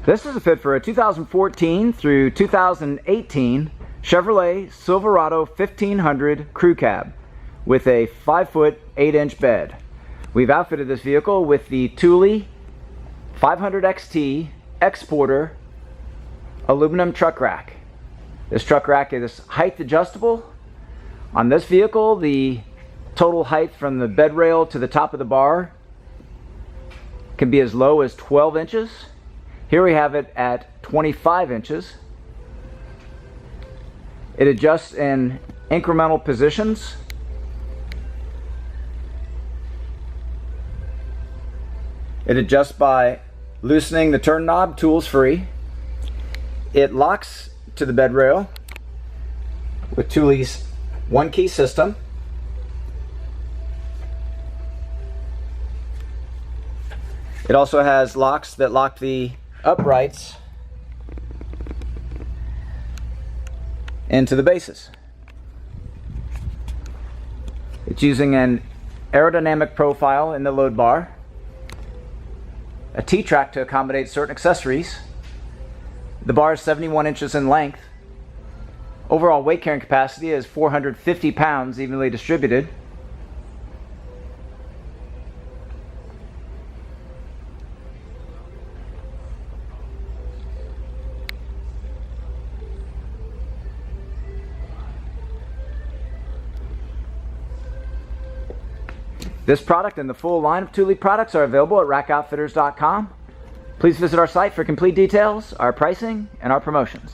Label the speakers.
Speaker 1: This is a fit for a 2014 through 2018 Chevrolet Silverado 1500 Crew Cab with a 5-foot 8-inch bed. We've outfitted this vehicle with the Thule 500XT Xsporter aluminum truck rack. This truck rack is height adjustable. On this vehicle, the total height from the bed rail to the top of the bar can be as low as 12 inches. Here we have it at 25 inches. It adjusts in incremental positions. It adjusts by loosening the turn knob, tools free. It locks to the bed rail with Thule's one-key system. It also has locks that lock the uprights into the bases. It's using an aerodynamic profile in the load bar, a T-track to accommodate certain accessories. The bar is 71 inches in length. Overall weight carrying capacity is 450 pounds evenly distributed. This product and the full line of Thule products are available at rackoutfitters.com. Please visit our site for complete details, our pricing, and our promotions.